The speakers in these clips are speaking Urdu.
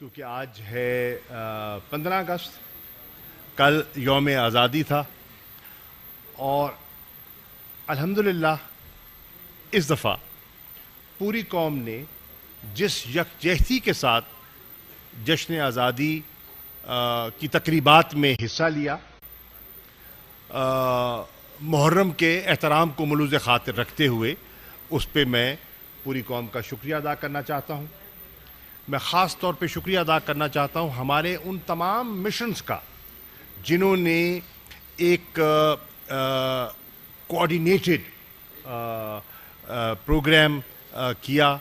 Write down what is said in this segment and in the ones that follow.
کیونکہ آج ہے 15 اگست. کل یوم آزادی تھا اور الحمدللہ اس دفعہ پوری قوم نے جس یکجہتی کے ساتھ جشن آزادی کی تقریبات میں حصہ لیا، محرم کے احترام کو ملوز خاطر رکھتے ہوئے، اس پہ میں پوری قوم کا شکریہ ادا کرنا چاہتا ہوں. میں خاص طور پہ شکریہ ادا کرنا چاہتا ہوں ہمارے ان تمام مشنز کا جنہوں نے ایک کوآرڈینیٹڈ پروگرام کیا.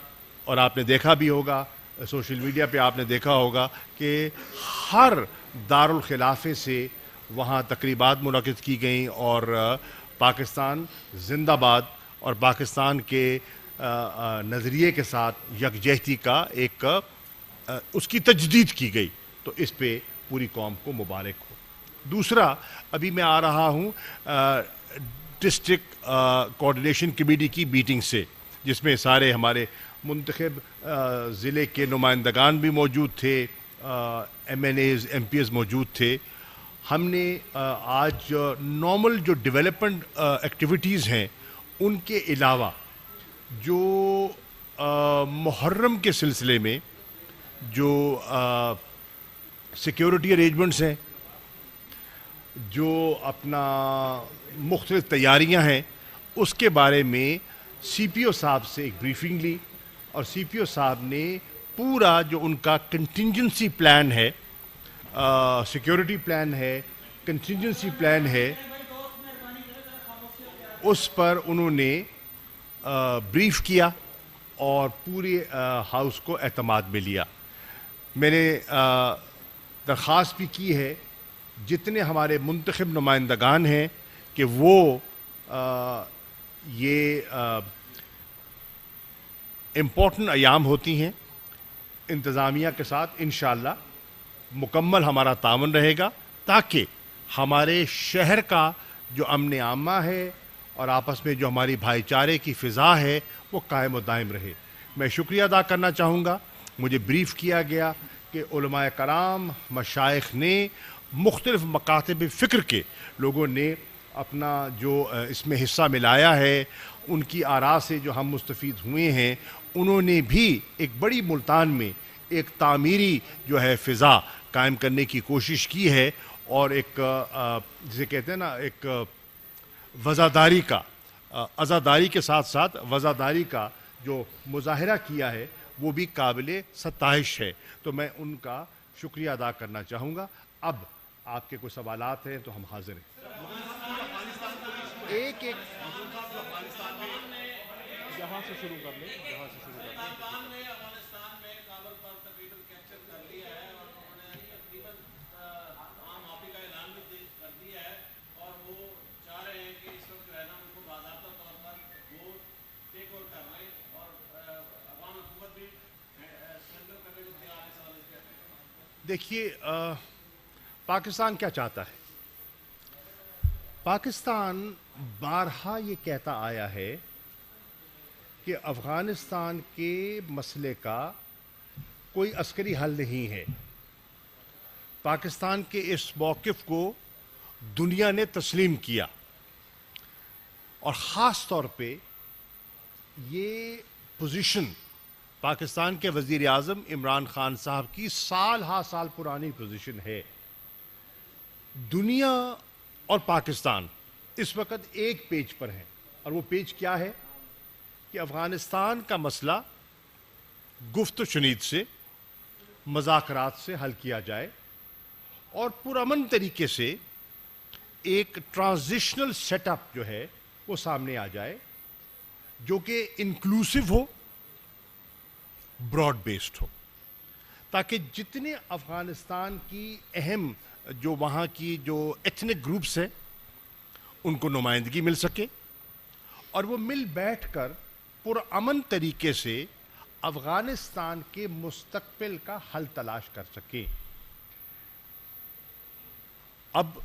اور آپ نے دیکھا بھی ہوگا، سوشل میڈیا پہ آپ نے دیکھا ہوگا کہ ہر دارالخلافے سے وہاں تقریبات منعقد کی گئیں اور پاکستان زندہ باد اور پاکستان کے نظریے کے ساتھ یکجہتی کا ایک اس کی تجدید کی گئی. تو اس پہ پوری قوم کو مبارک ہو. دوسرا، ابھی میں آ رہا ہوں ڈسٹرکٹ کوآرڈینیشن کمیٹی کی میٹنگ سے، جس میں سارے ہمارے منتخب ضلع کے نمائندگان بھی موجود تھے، M N As, M P As موجود تھے. ہم نے آج نارمل جو ڈیولپمنٹ ایکٹیویٹیز ہیں ان کے علاوہ جو محرم کے سلسلے میں جو سیکیورٹی ارینجمنٹس ہیں، جو اپنا مختلف تیاریاں ہیں، اس کے بارے میں سی پی او صاحب سے ایک بریفنگ لی. اور سی پی او صاحب نے پورا جو ان کا کنٹینجنسی پلان ہے، سیکیورٹی پلان ہے، کنٹینجنسی پلان ہے، اس پر انہوں نے بریف کیا اور پورے ہاؤس کو اعتماد میں لیا. میں نے درخواست بھی کی ہے جتنے ہمارے منتخب نمائندگان ہیں کہ وہ یہ امپورٹنٹ ایام ہوتی ہیں، انتظامیہ کے ساتھ انشاءاللہ مکمل ہمارا تعاون رہے گا تاکہ ہمارے شہر کا جو امن عامہ ہے اور آپس میں جو ہماری بھائی چارے کی فضا ہے وہ قائم و دائم رہے. میں شکریہ ادا کرنا چاہوں گا. مجھے بریف کیا گیا کہ علماء کرام، مشائخ نے، مختلف مکاتب فکر کے لوگوں نے اپنا جو اس میں حصہ ملایا ہے، ان کی آراء سے جو ہم مستفید ہوئے ہیں، انہوں نے بھی ایک بڑی ملتان میں ایک تعمیری جو ہے فضا قائم کرنے کی کوشش کی ہے اور ایک جسے کہتے ہیں نا، ایک وزاداری کا، عزاداری کے ساتھ ساتھ وزاداری کا جو مظاہرہ کیا ہے وہ بھی قابل ستائش ہے. تو میں ان کا شکریہ ادا کرنا چاہوں گا. اب آپ کے کوئی سوالات ہیں تو ہم حاضر ہیں. ایک ایک یہاں سے شروع کر لیں، یہاں سے شروع کر لیں. طالبان نے افغانستان میں کابل پر تقریباً کیپچر کر لیا ہے اور انہوں نے تقریباً عام معافی کا اعلان بھی کر دیا ہے اور وہ چاہ رہے ہیں کہ اس وقت جو ہے نا ان کو باضابطہ طور پر وہ ٹیک اوور کر لیں اور عوام حکومت بھی سرنڈر کرنے کو تیار ہے. سوال اس کے دیکھیے، پاکستان کیا چاہتا ہے؟ پاکستان بارہا یہ کہتا آیا ہے کہ افغانستان کے مسئلے کا کوئی عسکری حل نہیں ہے. پاکستان کے اس موقف کو دنیا نے تسلیم کیا اور خاص طور پہ یہ پوزیشن پاکستان کے وزیر اعظم عمران خان صاحب کی سال ہا سال پرانی پوزیشن ہے. دنیا اور پاکستان اس وقت ایک پیج پر ہیں اور وہ پیج کیا ہے کہ افغانستان کا مسئلہ گفت و شنید سے، مذاکرات سے حل کیا جائے اور پرامن طریقے سے ایک ٹرانزیشنل سیٹ اپ جو ہے وہ سامنے آ جائے جو کہ انکلوسیو ہو، براڈ بیسڈ ہو، تاکہ جتنے افغانستان کی اہم جو وہاں کی جو ایتھنک گروپس ہیں ان کو نمائندگی مل سکے اور وہ مل بیٹھ کر پرامن طریقے سے افغانستان کے مستقبل کا حل تلاش کر سکیں. اب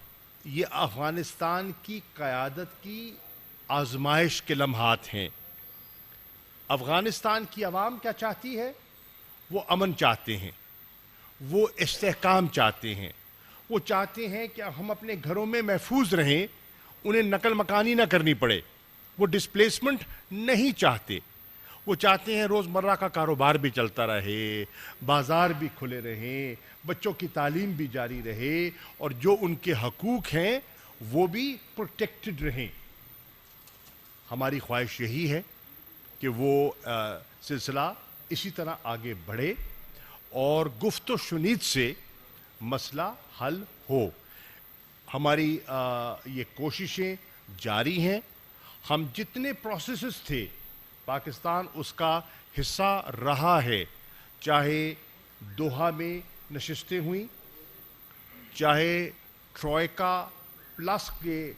یہ افغانستان کی قیادت کی آزمائش کے لمحات ہیں. افغانستان کی عوام کیا چاہتی ہے؟ وہ امن چاہتے ہیں، وہ استحکام چاہتے ہیں. وہ چاہتے ہیں کہ ہم اپنے گھروں میں محفوظ رہیں, انہیں نقل مکانی نہ کرنی پڑے. وہ ڈسپلیسمنٹ نہیں چاہتے. وہ چاہتے ہیں روزمرہ کا کاروبار بھی چلتا رہے, بازار بھی کھلے رہیں, بچوں کی تعلیم بھی جاری رہے, اور جو ان کے حقوق ہیں وہ بھی پروٹیکٹڈ رہیں. ہماری خواہش یہی ہے کہ وہ سلسلہ اسی طرح آگے بڑھے اور گفت و شنید سے مسئلہ حل ہو. ہماری یہ کوششیں جاری ہیں. ہم جتنے پروسیسز تھے پاکستان اس کا حصہ رہا ہے, چاہے دوحہ میں نشستیں ہوئیں, چاہے ٹروئکا پلس کے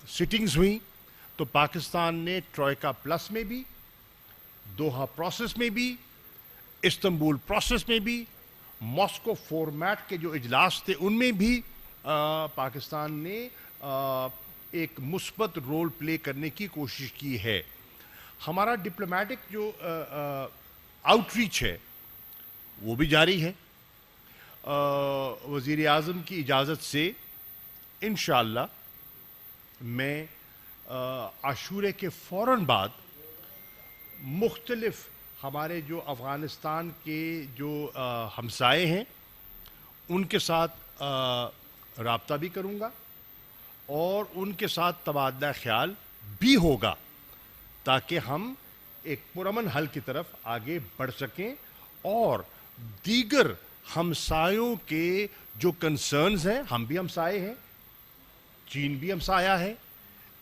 سٹنگز ہوئیں, تو پاکستان نے ٹروئکا پلس میں بھی, دوحہ پروسیس میں بھی, استنبول پروسیس میں بھی, ماسکو فورمیٹ کے جو اجلاس تھے ان میں بھی پاکستان نے ایک مثبت رول پلے کرنے کی کوشش کی ہے. ہمارا ڈپلومیٹک جو آؤٹ ریچ ہے وہ بھی جاری ہے. وزیر اعظم کی اجازت سے انشاءاللہ میں عاشورے کے فوراً بعد مختلف ہمارے جو افغانستان کے جو ہمسائے ہیں ان کے ساتھ رابطہ بھی کروں گا اور ان کے ساتھ تبادلہ خیال بھی ہوگا تاکہ ہم ایک پرامن حل کی طرف آگے بڑھ سکیں اور دیگر ہمسایوں کے جو کنسرنز ہیں, ہم بھی ہمسائے ہیں, چین بھی ہمسایہ ہے,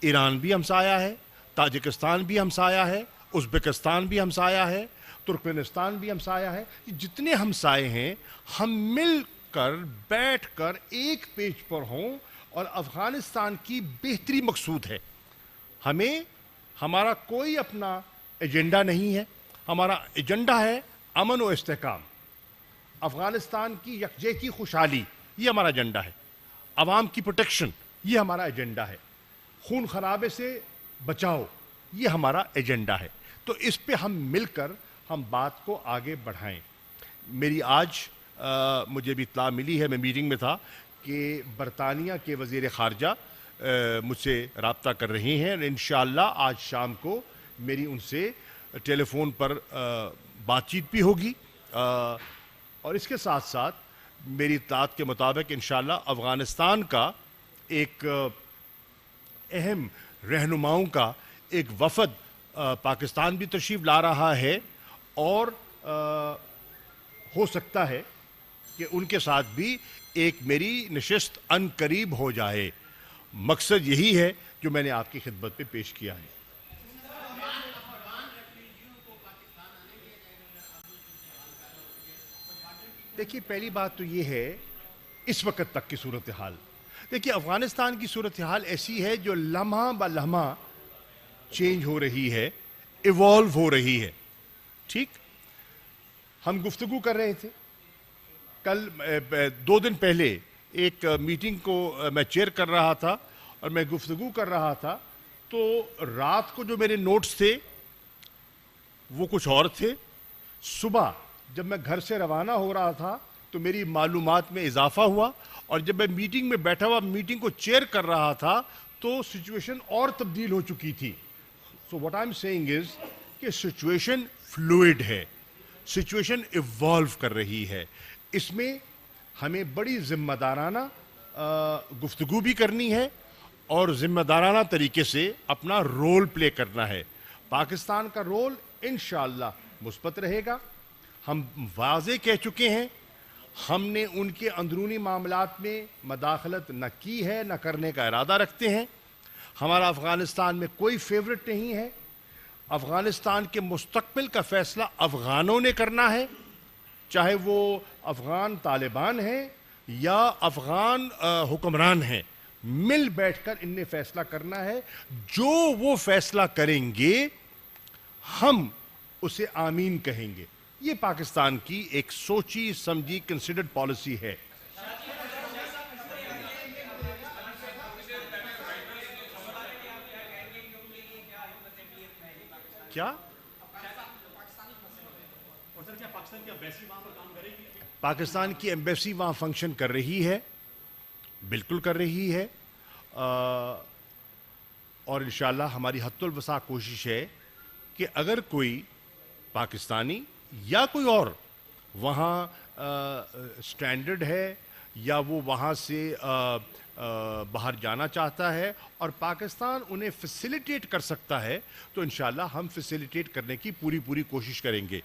ایران بھی ہمسایہ ہے, تاجکستان بھی ہمسایہ ہے, ازبکستان بھی ہمسایہ ہے, ترکمنستان بھی ہمسایہ ہے. جتنے ہمسائے ہیں ہم مل کر بیٹھ کر ایک پیج پر ہوں اور افغانستان کی بہتری مقصود ہے. ہمیں ہمارا کوئی اپنا ایجنڈا نہیں ہے. ہمارا ایجنڈا ہے امن و استحکام, افغانستان کی یکجہتی خوشحالی, یہ ہمارا ایجنڈا ہے. عوام کی پروٹیکشن, یہ ہمارا ایجنڈا ہے. خون خرابے سے بچاؤ, یہ ہمارا ایجنڈا ہے. تو اس پہ ہم مل کر ہم بات کو آگے بڑھائیں. میری آج مجھے بھی اطلاع ملی ہے, میں میٹنگ میں تھا, کہ برطانیہ کے وزیر خارجہ مجھ سے رابطہ کر رہی ہیں, اور انشاءاللہ آج شام کو میری ان سے ٹیلی فون پر بات چیت بھی ہوگی. اور اس کے ساتھ ساتھ میری اطلاعات کے مطابق انشاءاللہ افغانستان کا ایک اہم رہنماؤں کا ایک وفد پاکستان بھی تشریف لا رہا ہے, اور ہو سکتا ہے کہ ان کے ساتھ بھی ایک میری نشست ان قریب ہو جائے. مقصد یہی ہے جو میں نے آپ کی خدمت پہ پیش کیا ہے. دیکھیے, پہلی بات تو یہ ہے اس وقت تک کی صورتحال. دیکھیے, افغانستان کی صورتحال ایسی ہے جو لمحہ بہ لمحہ چینج ہو رہی ہے, ایوالو ہو رہی ہے. ٹھیک, ہم گفتگو کر رہے تھے کل, 2 دن پہلے ایک میٹنگ کو میں چیئر کر رہا تھا اور میں گفتگو کر رہا تھا, تو رات کو جو میرے نوٹس تھے وہ کچھ اور تھے. صبح جب میں گھر سے روانہ ہو رہا تھا تو میری معلومات میں اضافہ ہوا, اور جب میں میٹنگ میں بیٹھا ہوا میٹنگ کو چیئر کر رہا تھا تو سچویشن اور تبدیل ہو چکی تھی. So what I am seeing is کہ سچویشن فلوئڈ ہے, سچویشن ایوالو کر رہی ہے. اس میں ہمیں بڑی ذمہ دارانہ گفتگو بھی کرنی ہے اور ذمہ دارانہ طریقے سے اپنا رول پلے کرنا ہے. پاکستان کا رول انشاءاللہ مثبت رہے گا. ہم واضح کہہ چکے ہیں, ہم نے ان کے اندرونی معاملات میں مداخلت نہ کی ہے, نہ کرنے کا ارادہ رکھتے ہیں. ہمارا افغانستان میں کوئی فیورٹ نہیں ہے. افغانستان کے مستقبل کا فیصلہ افغانوں نے کرنا ہے, چاہے وہ افغان طالبان ہیں یا افغان حکمران ہیں. مل بیٹھ کر ان نے فیصلہ کرنا ہے. جو وہ فیصلہ کریں گے ہم اسے آمین کہیں گے. یہ پاکستان کی ایک سوچی سمجھی کنسیڈرڈ پالیسی ہے. کیا پاکستان کی ایمبیسی وہاں فنکشن کر رہی ہے، بالکل کر رہی ہے، اور انشاءاللہ ہماری حد الوسع کوشش ہے کہ اگر کوئی پاکستانی یا کوئی اور وہاں سٹینڈرڈ ہے یا وہ وہاں سے باہر جانا چاہتا ہے اور پاکستان انہیں فیسیلیٹیٹ کر سکتا ہے تو انشاءاللہ ہم فیسیلیٹیٹ کرنے کی پوری کوشش کریں گے.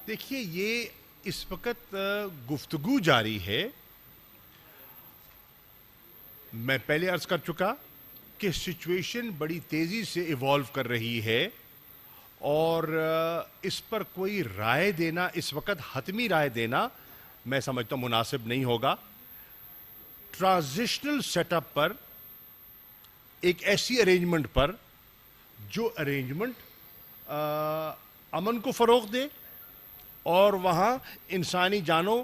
دیکھیے یہ اس وقت گفتگو جاری ہے. میں پہلے عرض کر چکا کہ سچویشن بڑی تیزی سے ایوالو کر رہی ہے اور اس پر کوئی رائے دینا اس وقت حتمی رائے دینا میں سمجھتا ہوں مناسب نہیں ہوگا. ٹرانزیشنل سیٹ اپ پر ایک ایسی ارینجمنٹ پر جو ارینجمنٹ امن کو فروغ دے اور وہاں انسانی جانوں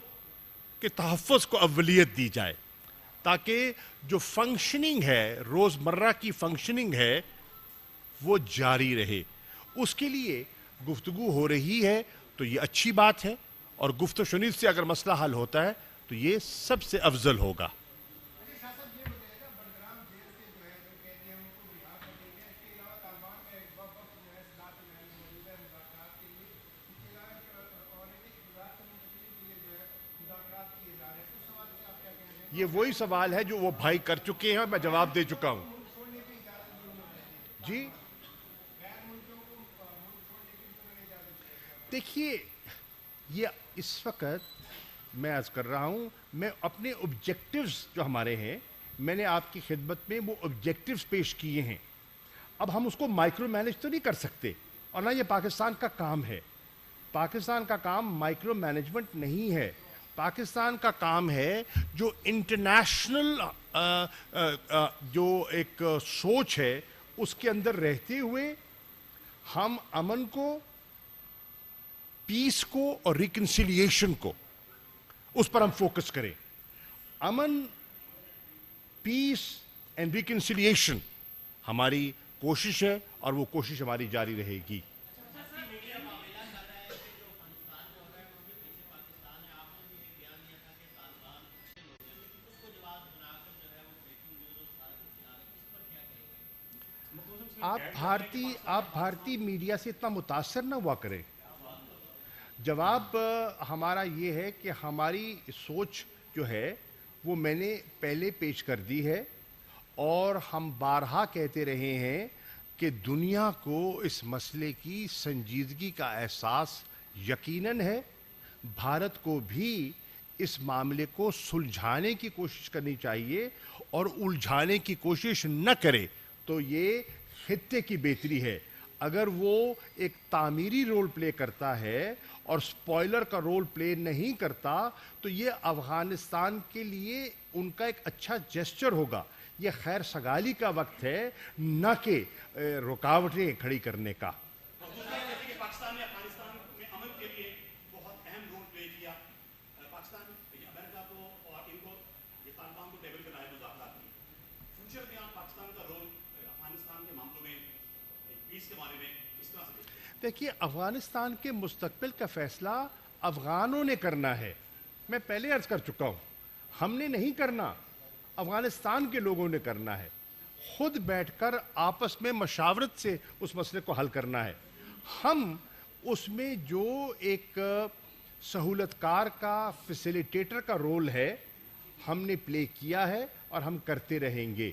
کے تحفظ کو اولیت دی جائے تاکہ جو فنکشننگ ہے روزمرہ کی فنکشننگ ہے وہ جاری رہے. اس کے لیے گفتگو ہو رہی ہے تو یہ اچھی بات ہے اور گفت و شنید سے اگر مسئلہ حل ہوتا ہے تو یہ سب سے افضل ہوگا. یہ وہی سوال ہے جو وہ بھائی کر چکے ہیں، میں جواب دے چکا ہوں. جی دیکھیے یہ اس وقت میں عرض کر رہا ہوں، میں اپنے آبجیکٹیوز جو ہمارے ہیں میں نے آپ کی خدمت میں وہ آبجیکٹیوز پیش کیے ہیں. اب ہم اس کو مائکرو مینیج تو نہیں کر سکتے اور نہ یہ پاکستان کا کام ہے. پاکستان کا کام مائکرو مینجمنٹ نہیں ہے. پاکستان کا کام ہے جو انٹرنیشنل جو ایک سوچ ہے اس کے اندر رہتے ہوئے ہم امن کو، پیس کو اور ریکنسیلیشن کو اس پر ہم فوکس کریں. امن، پیس اینڈ ریکنسیلیشن ہماری کوشش ہے اور وہ کوشش ہماری جاری رہے گی. آپ بھارتی میڈیا سے اتنا متاثر نہ ہوا کریں. جواب ہمارا یہ ہے کہ ہماری سوچ جو ہے وہ میں نے پہلے پیش کر دی ہے اور ہم بارہا کہتے رہے ہیں کہ دنیا کو اس مسئلے کی سنجیدگی کا احساس یقیناً ہے. بھارت کو بھی اس معاملے کو سلجھانے کی کوشش کرنی چاہیے اور الجھانے کی کوشش نہ کرے تو یہ خطے کی بہتری ہے. اگر وہ ایک تعمیری رول پلے کرتا ہے اور سپوائلر کا رول پلے نہیں کرتا تو یہ افغانستان کے لیے ان کا ایک اچھا جیسچر ہوگا. یہ خیر سگالی کا وقت ہے نہ کہ رکاوٹیں کھڑی کرنے کا. پاکستان نے افغانستان میں امن کے لیے بہت اہم رول پلے کیا. پاکستان امریکہ کو اور ان کو یہ طالبان کو ٹیبل پہ لائے مذاکرات کی. فیوچر میں آپ پاکستان کا رول افغانستان کے معاملوں میں پیس کے بارے میں کس طرح سے دیکھیے افغانستان کے مستقبل کا فیصلہ افغانوں نے کرنا ہے. میں پہلے عرض کر چکا ہوں ہم نے نہیں کرنا، افغانستان کے لوگوں نے کرنا ہے. خود بیٹھ کر آپس میں مشاورت سے اس مسئلے کو حل کرنا ہے. ہم اس میں جو ایک سہولت کار کا، فیسیلیٹیٹر کا رول ہے ہم نے پلے کیا ہے اور ہم کرتے رہیں گے.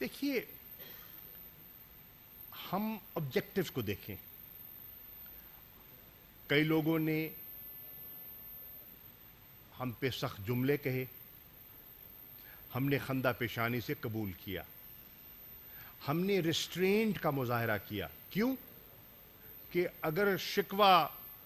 دیکھیے ہم آبجیکٹیوز کو دیکھیں. کئی لوگوں نے ہم پہ سخت جملے کہے، ہم نے خندہ پیشانی سے قبول کیا. ہم نے ریسٹرینٹ کا مظاہرہ کیا. کیوں؟ کہ اگر شکوہ